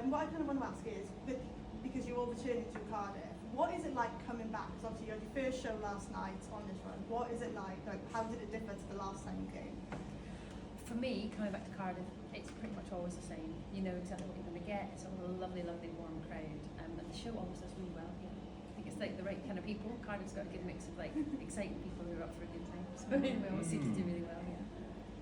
what I kind of want to ask is, because you're all returning to Cardiff, what is it like coming back? Because obviously you had your first show last night on this run. What is it like? How did it differ to the last time you came? For me, coming back to Cardiff, it's pretty much always the same. You know exactly what you're going to get. It's a lovely, lovely, warm crowd, and the show always does really well here. I think it's like the right kind of people. Cardiff's got a good mix of like exciting people who are up for a good time. So we always seem to do really well here.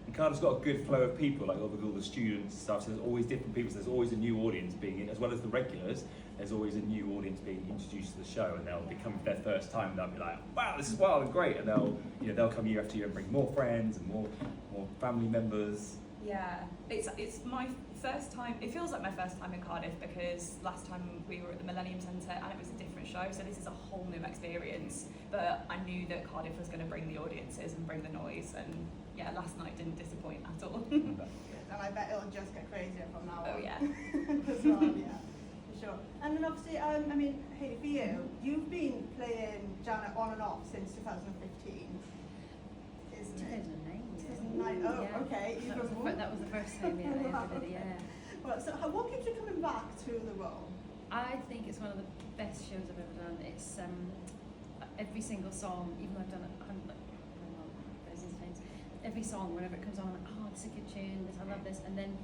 And Cardiff's got a good flow of people, like all the students and stuff. So there's always different people. So there's always a new audience being in, as well as the regulars. There's always a new audience being introduced to the show, and they'll become their first time. And they'll be like, "Wow, this is wild and great!" And they'll come year after year and bring more friends and more family members. Yeah, it's my first time. It feels like my first time in Cardiff because last time we were at the Millennium Centre and it was a different show. So this is a whole new experience. But I knew that Cardiff was going to bring the audiences and bring the noise, and yeah, last night didn't disappoint at all. And I bet it'll just get crazier from now on. Oh yeah. As well, yeah. Sure. And then obviously, I mean, Hayley, for you, you've been playing Janet on and off since 2015, isn't it? 2009. Oh, yeah. Okay. That was the first time I ever did it, yeah. Well, so what keeps you coming back to the role? I think it's one of the best shows I've ever done. It's every single song, even though I've done it thousands of times, every song, whenever it comes on, I'm like, oh, it's a good tune, I love this. And then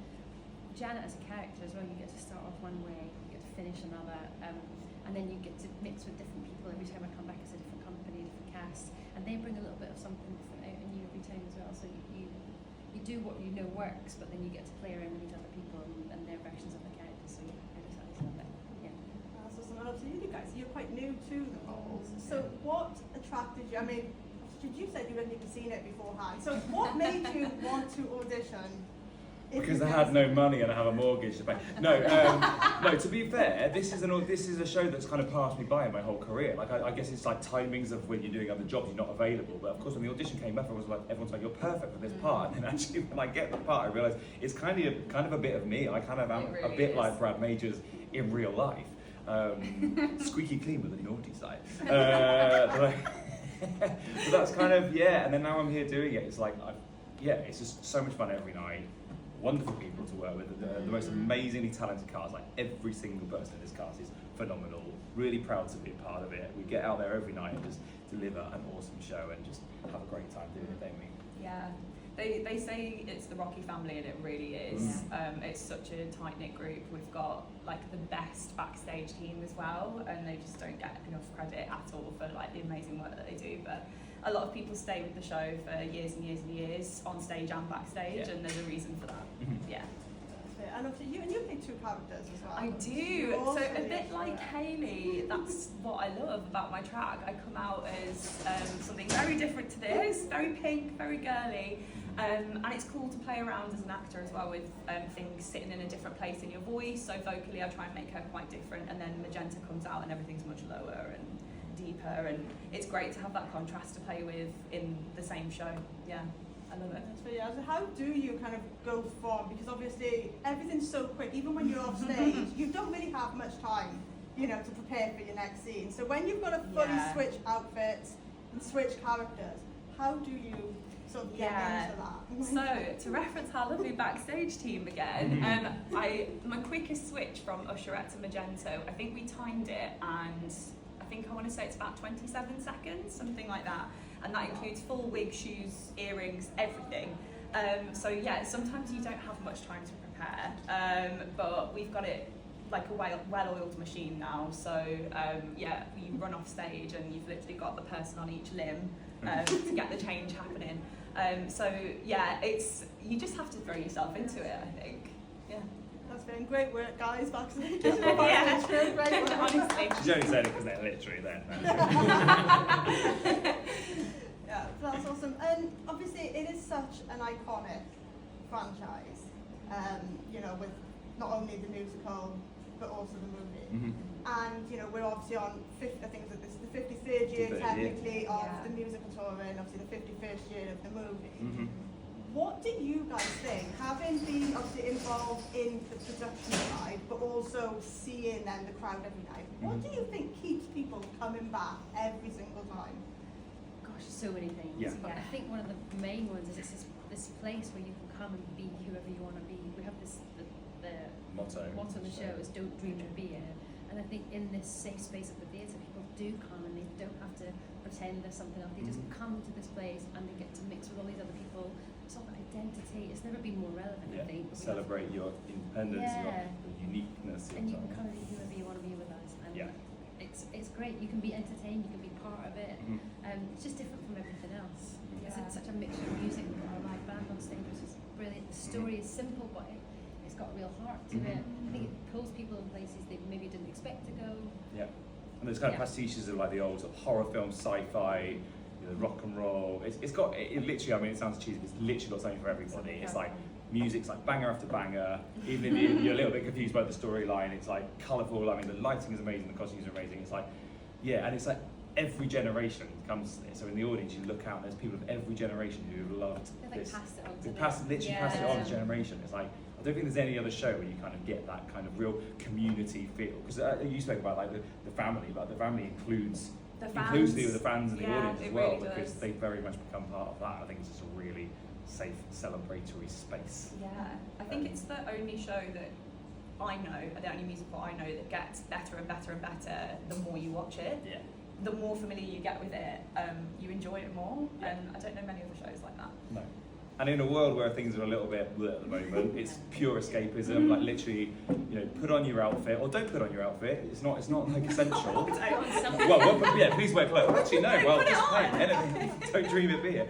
Janet as a character as well, you get to start off one way, you get to finish another, and then you get to mix with different people. Every time I come back, it's a different company, different cast, and they bring a little bit of something different out in you every time as well. So you do what you know works, but then you get to play around with these other people and their versions of the characters. So I just love it. Yeah. So you guys, you're quite new to the roles. So what attracted you? I mean, you said you hadn't even seen it beforehand. So what made you want to audition? Because I had no money and I have a mortgage to pay. No, no. To be fair, this is a show that's kind of passed me by in my whole career. Like I guess it's like timings of when you're doing other jobs, you're not available. But of course, when the audition came up, everyone's like, "You're perfect for this part." And actually, when I get the part, I realise it's kind of a bit of me. I kind of am really a bit is. like Brad Majors in real life, squeaky clean with a naughty side. But that's kind of And then now I'm here doing it. It's like it's just so much fun every night. Wonderful people to work with, the most amazingly talented cast. Like every single person in this cast is phenomenal. Really proud to be a part of it. We get out there every night and just deliver an awesome show and just have a great time doing it, don't we? Yeah, they say it's the Rocky family, and it really is. It's such a tight-knit group. We've got like the best backstage team as well, and they just don't get enough credit at all for like the amazing work that they do. But a lot of people stay with the show for years and years and years, on stage and backstage, and there's a reason for that. Yeah. And obviously you play two characters as well. I do. So a bit like Hayley, that's what I love about my track. I come out as something very different to this, very pink, very girly. And it's cool to play around as an actor as well with things sitting in a different place in your voice. So vocally I try and make her quite different, and then Magenta comes out and everything's much lower and deeper, and it's great to have that contrast to play with in the same show. Yeah, I love it. So how do you kind of go from, because obviously everything's so quick, even when you're off stage, you don't really have much time, to prepare for your next scene. So when you've got to fully switch outfits and switch characters, how do you sort of get into that? So to reference our lovely backstage team again, my quickest switch from Usherette to Magenta, I think we timed it, and I think I want to say it's about 27 seconds, something like that. And that includes full wig, shoes, earrings, everything. So yeah, sometimes you don't have much time to prepare, but we've got it like a well-oiled machine now. So you run off stage and you've literally got the person on each limb to get the change happening. So yeah, you just have to throw yourself into it, I think. Yeah. That's been great work, guys, backstage. Yeah. Great work. Honestly. She's only said it because they're literally there. Yeah, that's awesome. And obviously it is such an iconic franchise, with not only the musical, but also the movie. And, we're obviously on, I think this is the 53rd year technically of the musical tour, and obviously the 51st year of the movie. What do you guys think, having been obviously involved in the production side, but also seeing then the crowd every night, what do you think keeps people coming back every single time? Gosh, so many things. Yeah. I think one of the main ones is this place where you can come and be whoever you want to be. We have the Motto. motto of the show is "Don't dream of beer," and I think in this safe space of the theatre, people do come and they don't have to pretend there's something else. They just come to this place and they get to mix with all these other people. It's all about identity. It's never been more relevant, I think. Celebrate your independence, your uniqueness. And you can come and do whoever you want to be with us. And it's great. You can be entertained. You can be part of it. It's just different from everything else. It's such a mixture of music. We've got a live band on stage, which is brilliant. The story is simple, but it's got a real heart to it. I think it pulls people in places they maybe didn't expect to go. Yeah. And there's kind of pastiches of like the old sort of horror film, sci-fi, rock and roll. It's got it literally. I mean, it sounds cheesy, but it's literally got something for everybody. It's like music's like banger after banger. Even if you're a little bit confused by the storyline, it's like colourful. I mean, the lighting is amazing, the costumes are amazing. It's like, and it's like every generation comes to this. So in the audience, you look out, and there's people of every generation who have loved this. Passed it on to They passed it on to generation. It's like, I don't think there's any other show where you kind of get that kind of real community feel. Because you spoke about like the family, but the family includes the fans and the audience as well, really because they very much become part of that. I think it's just a really safe, celebratory space. Yeah, I think it's the only show that I know, the only musical I know that gets better and better and better the more you watch it. Yeah. The more familiar you get with it, you enjoy it more. Yeah. And I don't know many other shows like that. No. And in a world where things are a little bit bleh at the moment, it's pure escapism. Like literally, put on your outfit or don't put on your outfit. It's not like essential. Please wear clothes. Actually, no. Well, just don't dream of beer.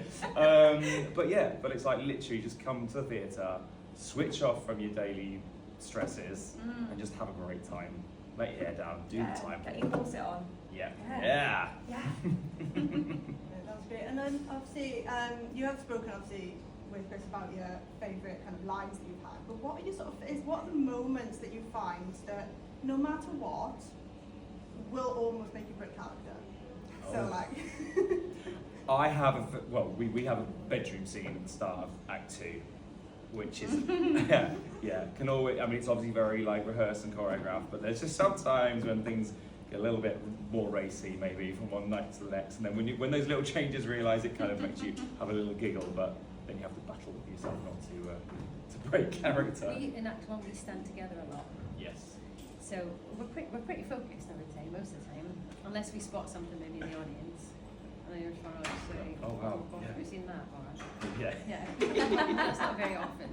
But it's like literally just come to the theatre, switch off from your daily stresses, and just have a great time. Let your hair down, do the time. Get your corset on. Yeah. That's great. And then obviously, you have spoken obviously with Chris about your favourite kind of lines that you've had. But what are the moments that you find that no matter what will almost make you break character? So like. I have we have a bedroom scene at the start of Act 2, which is can always. I mean, it's obviously very like rehearsed and choreographed, but there's just sometimes when things get a little bit more racy, maybe from one night to the next, and then when those little changes realise, it kind of makes you have a little giggle, but then you have to battle with yourself not to break character. In Act 1 we stand together a lot. Yes. So we're pretty focused, I would say, most of the time, unless we spot something maybe in the audience. And then you're trying to say, oh wow, gosh, have you seen that? Or, yeah. That's not very often.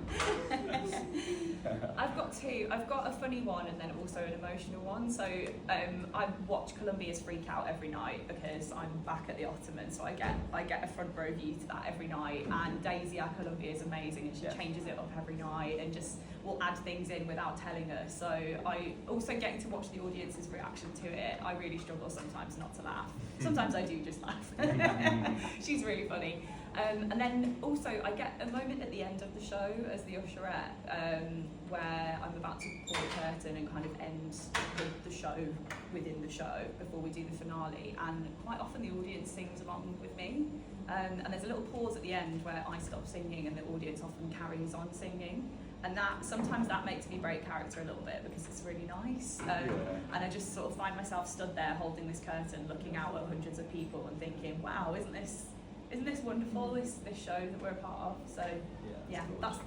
I've got two. I've got a funny one and then also an emotional one. So I watch Columbia's Freak Out every night because I'm back at the Ottoman, so I get a front row view to that every night. And Daisy at Columbia is amazing, and she changes it up every night and just will add things in without telling us. So I also getting to watch the audience's reaction to it. I really struggle sometimes not to laugh. Sometimes I do just laugh. She's really funny. And then also I get a moment at the end of the show as the Usherette where I'm about to pull the curtain and kind of end the show within the show before we do the finale, and quite often the audience sings along with me, and there's a little pause at the end where I stop singing and the audience often carries on singing, and sometimes that makes me break character a little bit because it's really nice, and I just sort of find myself stood there holding this curtain looking out at hundreds of people and thinking, wow, isn't this wonderful, this show that we're a part of? So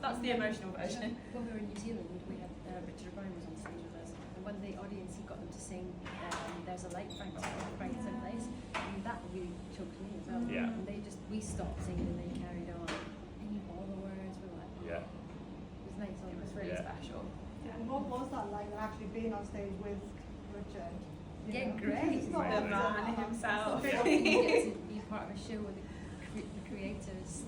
that's the emotional version. When we were in New Zealand, we had Richard O'Brien was on stage with us, and when the audience, he got them to sing There's a Light Frankenstein Place, and that really choked me as well. Yeah. And we stopped singing and they carried on. And you all the words were like, it was nice. It was really special. And what was that like, actually being on stage with Richard? Yeah, great. The man himself. You get to be part of a show with the creators